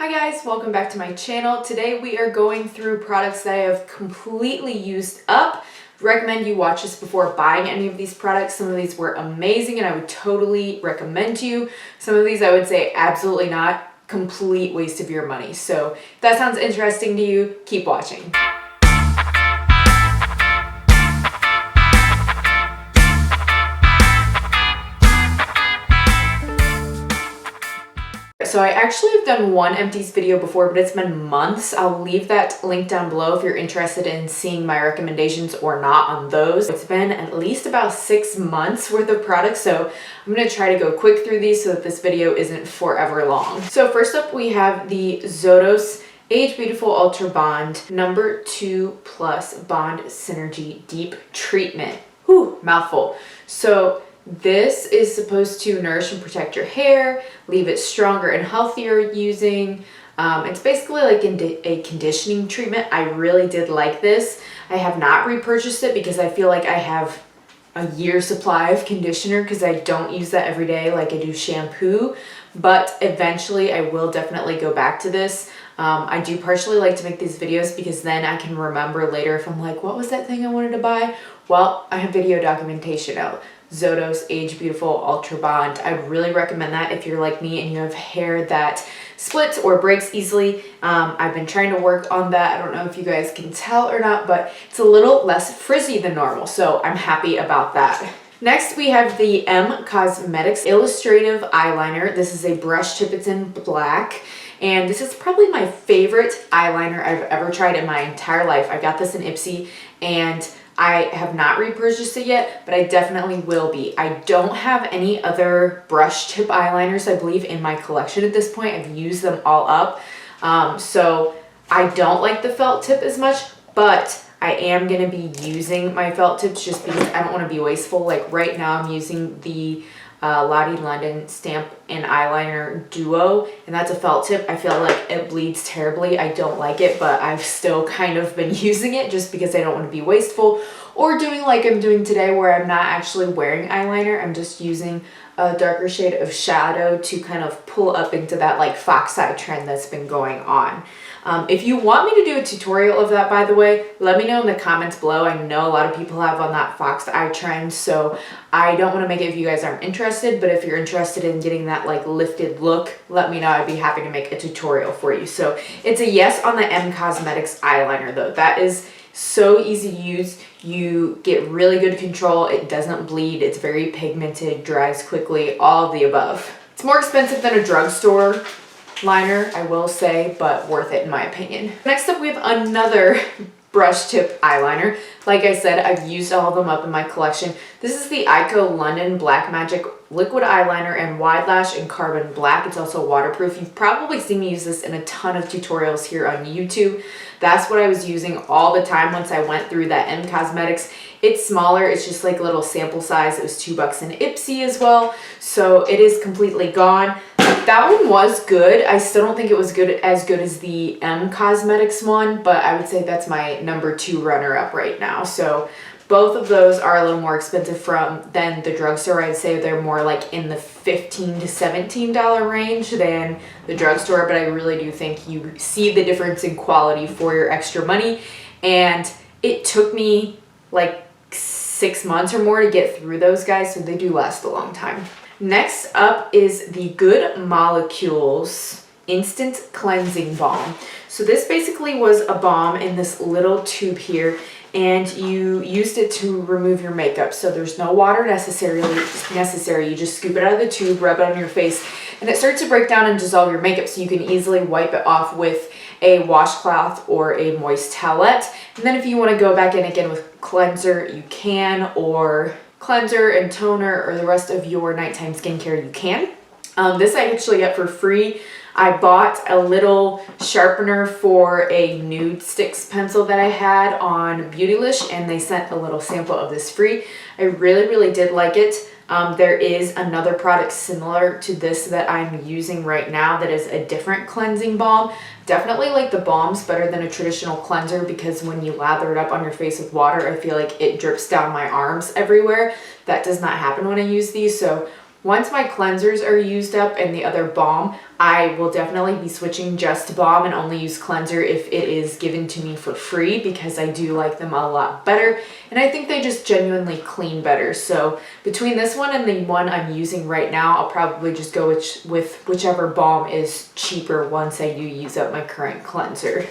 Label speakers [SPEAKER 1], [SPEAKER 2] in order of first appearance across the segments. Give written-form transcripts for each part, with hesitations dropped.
[SPEAKER 1] Hi guys, welcome back to my channel. Today we are going through products that I have completely used up. Recommend you watch this before buying any of these products. Some of these were amazing and I would totally recommend to you. Some of these I would say absolutely not, complete waste of your money. So if that sounds interesting to you, keep watching. So I actually have done one Empties video before, but it's been months. I'll leave that link down below if you're interested in seeing my recommendations or not on those. It's been at least about 6 months worth of products, so I'm gonna try to go quick through these so that this video isn't forever long. So first up we have the Zotos Age Beautiful Ultra Bond number 2+ Bond Synergy Deep Treatment. Whew, mouthful. So this is supposed to nourish and protect your hair, leave it stronger and healthier using. It's basically like a conditioning treatment. I really did like this. I have not repurchased it because I feel like I have a year's supply of conditioner because I don't use that every day like I do shampoo. But eventually I will definitely go back to this. I do partially like to make these videos because then I can remember later if I'm like, what was that thing I wanted to buy? Well, I have video documentation out. Zotos Age Beautiful Ultra Bond. I'd really recommend that if you're like me and you have hair that splits or breaks easily. I've been trying to work on that. I don't know if you guys can tell or not, but it's a little less frizzy than normal, so I'm happy about that. Next, we have the M Cosmetics Illustrative Eyeliner. This is a brush tip. It's in black. And this is probably my favorite eyeliner I've ever tried in my entire life. I got this in Ipsy and I have not repurchased it yet, but I definitely will be. I don't have any other brush tip eyeliners, I believe, in my collection at this point. I've used them all up. So I don't like the felt tip as much, but I am gonna be using my felt tips just because I don't wanna be wasteful. Like right now I'm using the Lottie London Stamp and Eyeliner Duo, and that's a felt tip. I feel like it bleeds terribly. I don't like it, but I've still kind of been using it just because I don't want to be wasteful or doing like I'm doing today where I'm not actually wearing eyeliner. I'm just using a darker shade of shadow to kind of pull up into that like fox eye trend that's been going on. If you want me to do a tutorial of that, by the way, let me know in the comments below. I know a lot of people have on that fox eye trend, so I don't want to make it if you guys aren't interested, but if you're interested in getting that like lifted look, let me know. I'd be happy to make a tutorial for you. So it's a yes on the M Cosmetics eyeliner though. That is so easy to use. You get really good control. It doesn't bleed. It's very pigmented, dries quickly, all of the above. It's more expensive than a drugstore liner, I will say, but worth it in my opinion. Next up, we have another brush tip eyeliner. Like I said, I've used all of them up in my collection. This is the Ico London Black Magic Liquid Eyeliner in Wide Lash and Carbon Black. It's also waterproof. You've probably seen me use this in a ton of tutorials here on YouTube. That's what I was using all the time once I went through that M Cosmetics. It's smaller, it's just like a little sample size. It was $2 in Ipsy as well, so it is completely gone. That one was good. I still don't think it was as good as the M Cosmetics one, but I would say that's my number 2 runner-up right now. So both of those are a little more expensive than the drugstore. I'd say they're more like in the $15 to $17 range than the drugstore, but I really do think you see the difference in quality for your extra money. And it took me like 6 months or more to get through those guys, so they do last a long time. Next up is the Good Molecules Instant Cleansing Balm. So this basically was a balm in this little tube here, and you used it to remove your makeup. So there's no water necessary. You just scoop it out of the tube, rub it on your face, and it starts to break down and dissolve your makeup, so you can easily wipe it off with a washcloth or a moist towelette. And then if you want to go back in again with cleanser, you can, or cleanser and toner or the rest of your nighttime skincare, you can. This I actually got for free. I bought a little sharpener for a nude sticks pencil that I had on Beautylish, and they sent a little sample of this free. I really did like it. There is another product similar to this that I'm using right now that is a different cleansing balm. Definitely like the balms better than a traditional cleanser because when you lather it up on your face with water, I feel like it drips down my arms everywhere. That does not happen when I use these, so Once my cleansers are used up and the other balm, I will definitely be switching just to balm and only use cleanser if it is given to me for free, because I do like them a lot better and I think they just genuinely clean better. So between this one and the one I'm using right now, I'll probably just go with whichever balm is cheaper once I do use up my current cleanser.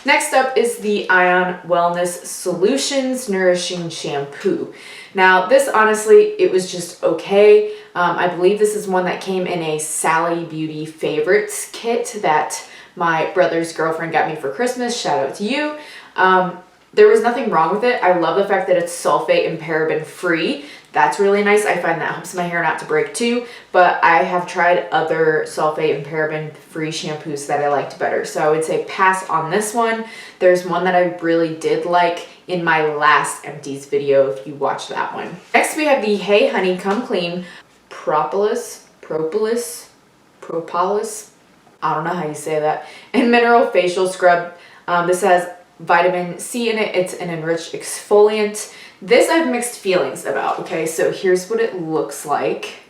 [SPEAKER 1] Next up is the Ion Wellness Solutions Nourishing Shampoo. Now this, honestly, it was just okay. I believe this is one that came in a Sally Beauty Favorites kit that my brother's girlfriend got me for Christmas. Shout out to you. There was nothing wrong with it. I love the fact that it's sulfate and paraben free. That's really nice. I find that helps my hair not to break too, but I have tried other sulfate and paraben free shampoos that I liked better. So I would say pass on this one. There's one that I really did like in my last Empties video if you watched that one. Next we have the Hey Honey Come Clean Propolis, I don't know how you say that, and Mineral Facial Scrub. This has vitamin C in it. It's an enriched exfoliant. This I have mixed feelings about, okay? So here's what it looks like.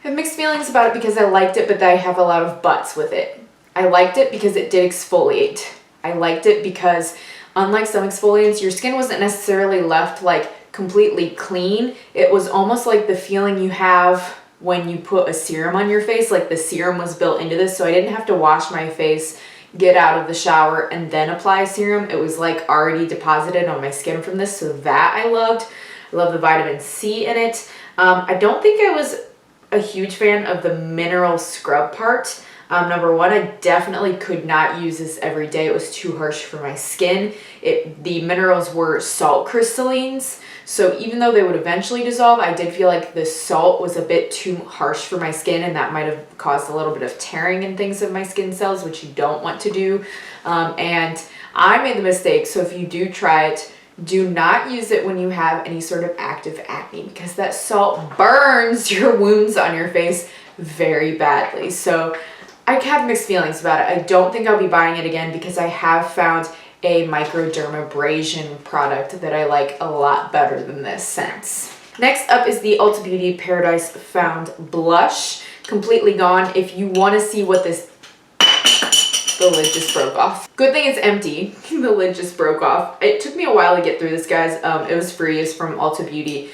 [SPEAKER 1] I have mixed feelings about it because I liked it, but I have a lot of buts with it. I liked it because it did exfoliate. I liked it because unlike some exfoliants, your skin wasn't necessarily left like completely clean. It was almost like the feeling you have when you put a serum on your face, like the serum was built into this, so I didn't have to wash my face, get out of the shower, and then apply serum. It was like already deposited on my skin from this, so that I loved. I love the vitamin C in it. I don't think I was a huge fan of the mineral scrub part. Number one, I definitely could not use this every day. It was too harsh for my skin. The minerals were salt crystallines, so even though they would eventually dissolve, I did feel like the salt was a bit too harsh for my skin, and that might have caused a little bit of tearing and things of my skin cells, which you don't want to do. And I made the mistake, so if you do try it, do not use it when you have any sort of active acne, because that salt burns your wounds on your face very badly. So I have mixed feelings about it. I don't think I'll be buying it again because I have found a microdermabrasion product that I like a lot better than this since. Next up is the Ulta Beauty Paradise Found Blush. Completely gone. If you want to see what this... The lid just broke off. Good thing it's empty. The lid just broke off. It took me a while to get through this, guys. It was free. It's from Ulta Beauty.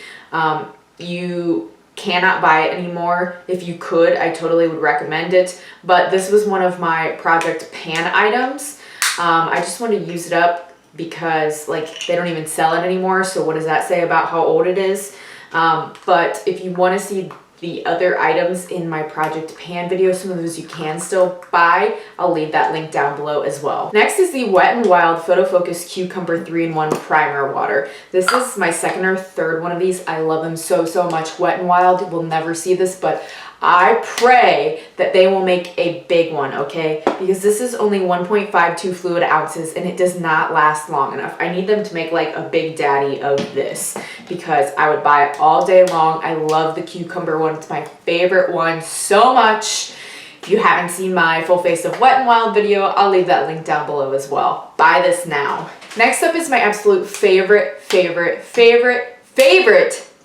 [SPEAKER 1] You cannot buy it anymore. If you could, I totally would recommend it. But this was one of my Project Pan items. I just want to use it up because like they don't even sell it anymore. So what does that say about how old it is? But if you want to see the other items in my Project Pan video, some of those you can still buy. I'll leave that link down below as well. Next is the Wet n Wild Photo Focus Cucumber 3-in-1 Primer Water. This is my second or third one of these. I love them so much. Wet n Wild will never see this, but I pray that they will make a big one, okay? Because this is only 1.52 fluid ounces and it does not last long enough. I need them to make like a big daddy of this because I would buy it all day long. I love the cucumber one. It's my favorite one so much. If you haven't seen my full face of Wet n Wild video, I'll leave that link down below as well. Buy this now. Next up is my absolute favorite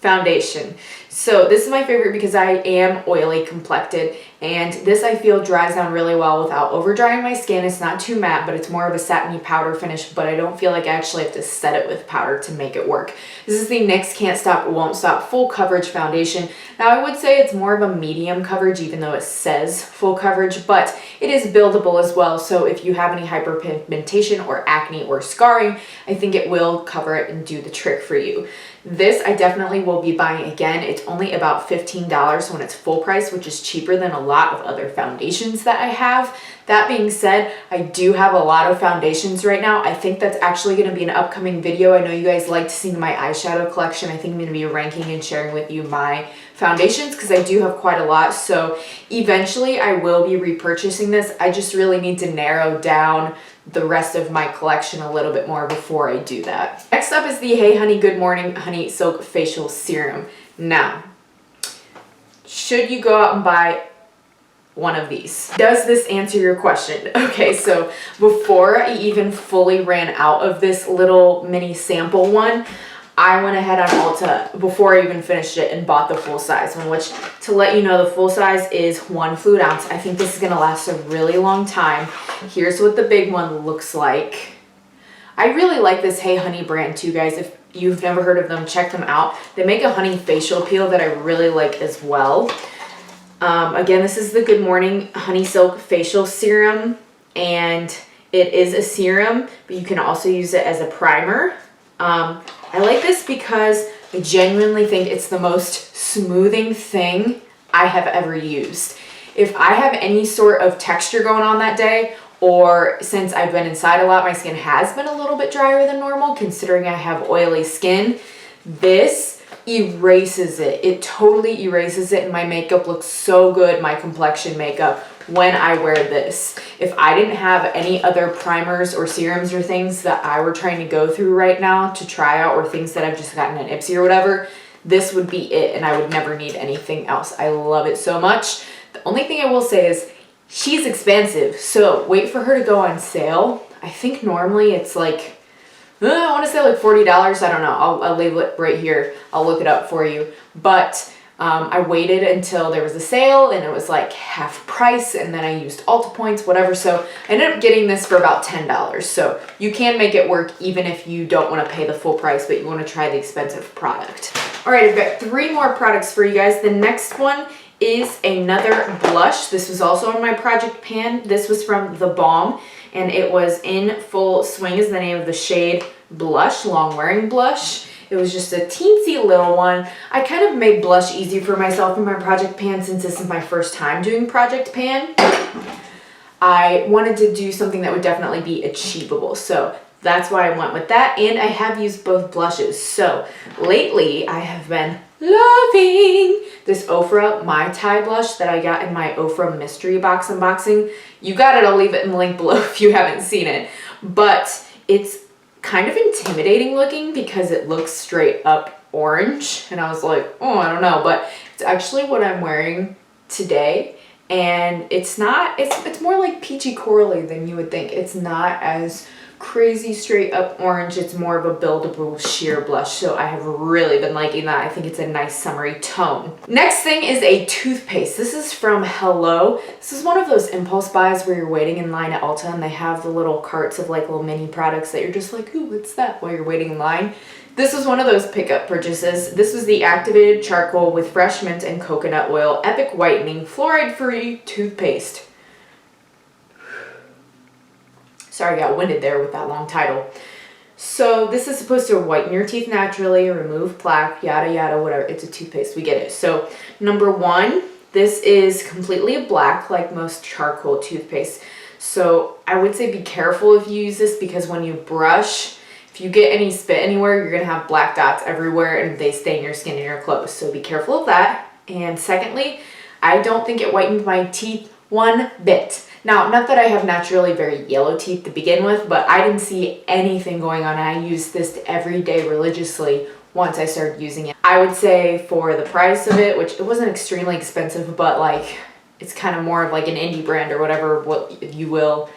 [SPEAKER 1] foundation. So this is my favorite because I am oily complected, and this I feel dries down really well without over drying my skin. It's not too matte, but it's more of a satiny powder finish, but I don't feel like I actually have to set it with powder to make it work. This is the NYX Can't Stop Won't Stop Full Coverage Foundation. Now I would say it's more of a medium coverage even though it says full coverage, but it is buildable as well. So if you have any hyperpigmentation or acne or scarring, I think it will cover it and do the trick for you. This I definitely will be buying again. It's only about $15 when it's full price, which is cheaper than a lot of other foundations that I have. That being said, I do have a lot of foundations right now. I think that's actually going to be an upcoming video. I know you guys like to see my eyeshadow collection. I think I'm going to be ranking and sharing with you my foundations because I do have quite a lot. So eventually I will be repurchasing this. I just really need to narrow down the rest of my collection a little bit more before I do that. Next up is the Hey Honey Good Morning Honey Silk Facial Serum. Now, should you go out and buy one of these? Does this answer your question? Okay, so before I even fully ran out of this little mini sample one, I went ahead on Ulta before I even finished it and bought the full size one, which, to let you know, the full size is 1 fluid ounce. I think this is gonna last a really long time. Here's what the big one looks like. I really like this Hey Honey brand too, guys. If you've never heard of them, check them out. They make a honey facial peel that I really like as well. Again, this is the Good Morning Honey Silk Facial Serum, and it is a serum, but you can also use it as a primer. I like this because I genuinely think it's the most smoothing thing I have ever used. If I have any sort of texture going on that day, or since I've been inside a lot, my skin has been a little bit drier than normal, considering I have oily skin, this erases it. It totally erases it, and my makeup looks so good, my complexion makeup, when I wear this. If I didn't have any other primers or serums or things that I were trying to go through right now to try out, or things that I've just gotten at Ipsy or whatever, this would be it, and I would never need anything else. I love it so much. The only thing I will say is she's expensive, so wait for her to go on sale. I think normally it's like, I want to say like $40. I don't know. I'll label it right here. I'll look it up for you. But I waited until there was a sale and it was like half price, and then I used Ulta points, whatever. So I ended up getting this for about $10. So you can make it work even if you don't want to pay the full price, but you want to try the expensive product. All right, I've got 3 more products for you guys. The next one is another blush. This was also in my project pan. This was from The Balm, and it was In Full Swing is the name of the shade Blush, long wearing blush. It was just a teensy little one. I kind of made blush easy for myself in my project pan since this is my first time doing project pan. I wanted to do something that would definitely be achievable, so that's why I went with that, and I have used both blushes. So lately I have been loving this Ofra Mai Tai blush that I got in my Ofra mystery box unboxing. You got it, I'll leave it in the link below if you haven't seen it. But it's kind of intimidating looking because it looks straight up orange, and I was like, oh, I don't know, but it's actually what I'm wearing today, and it's not, it's more like peachy corally than you would think. It's not as crazy straight up orange. It's more of a buildable sheer blush, so I have really been liking that. I think it's a nice summery tone. Next thing is a toothpaste. This is from Hello. This is one of those impulse buys where you're waiting in line at Ulta and they have the little carts of like little mini products that you're just like, ooh, what's that, while you're waiting in line. This was one of those pickup purchases. This was the activated charcoal with fresh mint and coconut oil epic whitening fluoride-free toothpaste. Sorry, I got winded there with that long title. So this is supposed to whiten your teeth naturally, remove plaque, yada yada, whatever. It's a toothpaste, we get it. So number 1, this is completely black like most charcoal toothpaste. So I would say be careful if you use this, because when you brush, if you get any spit anywhere, you're gonna have black dots everywhere and they stain your skin and your clothes. So be careful of that. And secondly, I don't think it whitened my teeth one bit. Now, not that I have naturally very yellow teeth to begin with, but I didn't see anything going on. I used this every day religiously once I started using it. I would say for the price of it, which it wasn't extremely expensive, but like it's kind of more of like an indie brand or whatever, what you will.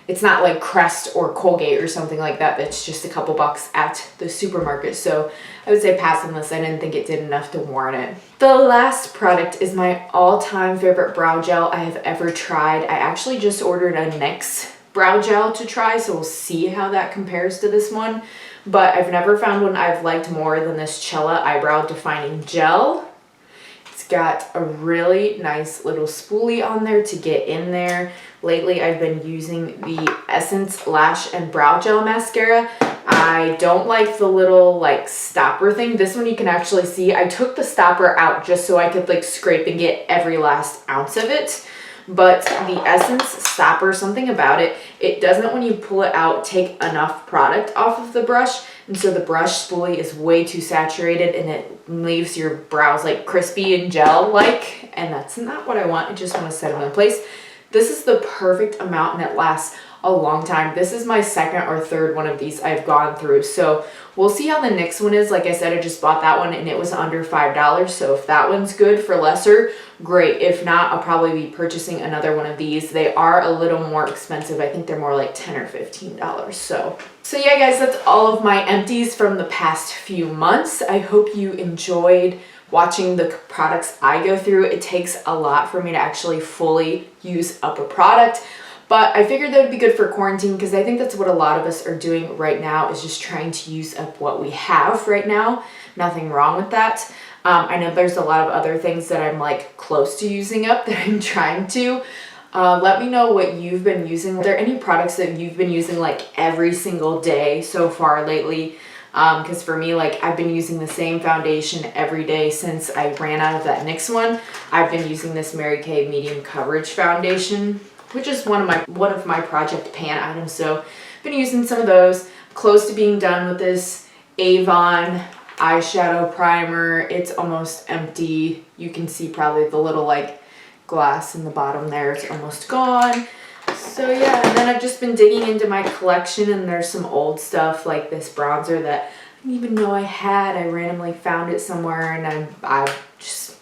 [SPEAKER 1] It's not like Crest or Colgate or something like that. That's just a couple bucks at the supermarket. So I would say pass on this. I didn't think it did enough to warrant it. The last product is my all-time favorite brow gel I have ever tried. I actually just ordered a NYX brow gel to try, so we'll see how that compares to this one. But I've never found one I've liked more than this Cella Eyebrow Defining Gel. It's got a really nice little spoolie on there to get in there. Lately, I've been using the Essence Lash and Brow Gel Mascara. I don't like the little like stopper thing. This one you can actually see. I took the stopper out just so I could like scrape and get every last ounce of it. But the Essence stopper, something about it, it doesn't, when you pull it out, take enough product off of the brush. And so the brush spoolie is way too saturated and it leaves your brows like crispy and gel-like. And that's not what I want. I just want to set them in place. This is the perfect amount and it lasts a long time. This is my second or third one of these I've gone through. So we'll see how the next one is. Like I said, I just bought that one and it was under $5. So if that one's good for lesser, great. If not, I'll probably be purchasing another one of these. They are a little more expensive. I think they're more like $10 or $15. So yeah, guys, that's all of my empties from the past few months. I hope you enjoyed watching the products I go through. It takes a lot for me to actually fully use up a product, but I figured that would be good for quarantine because I think that's what a lot of us are doing right now, is just trying to use up what we have right now. Nothing wrong with that. I know there's a lot of other things that I'm like close to using up that I'm trying to. Let me know what you've been using. Are there any products that you've been using like every single day so far lately? Because for me, like, I've been using the same foundation every day since I ran out of that NYX one. I've been using this Mary Kay medium coverage foundation, which is one of my Project Pan items. So I've been using some of those. Close to being done with this Avon eyeshadow primer. It's almost empty. You can see probably the little like glass in the bottom there. It's almost gone. So yeah, and then I've just been digging into my collection, and there's some old stuff like this bronzer that I didn't even know I had. I randomly found it somewhere, and I just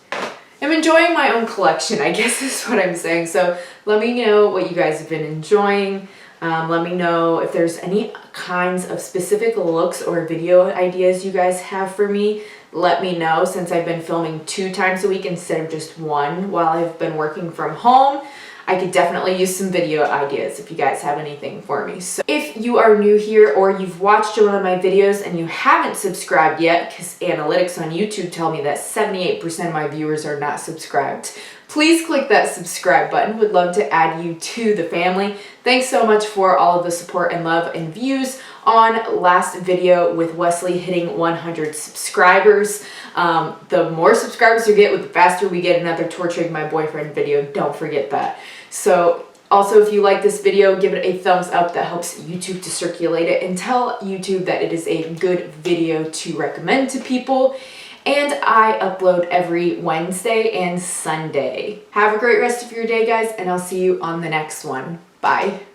[SPEAKER 1] am enjoying my own collection, I guess is what I'm saying. So let me know what you guys have been enjoying. Let me know if there's any kinds of specific looks or video ideas you guys have for me. Let me know, since I've been filming 2 times a week instead of just 1 while I've been working from home. I could definitely use some video ideas if you guys have anything for me. So if you are new here or you've watched one of my videos and you haven't subscribed yet, because analytics on YouTube tell me that 78% of my viewers are not subscribed, please click that subscribe button. Would love to add you to the family. Thanks so much for all of the support and love and views on last video with Wesley hitting 100 subscribers. The more subscribers you get, the faster we get another torturing my boyfriend video. Don't forget that. So also, if you like this video, give it a thumbs up. That helps YouTube to circulate it and tell YouTube that it is a good video to recommend to people. And I upload every Wednesday and Sunday. Have a great rest of your day, guys, and I'll see you on the next one. Bye.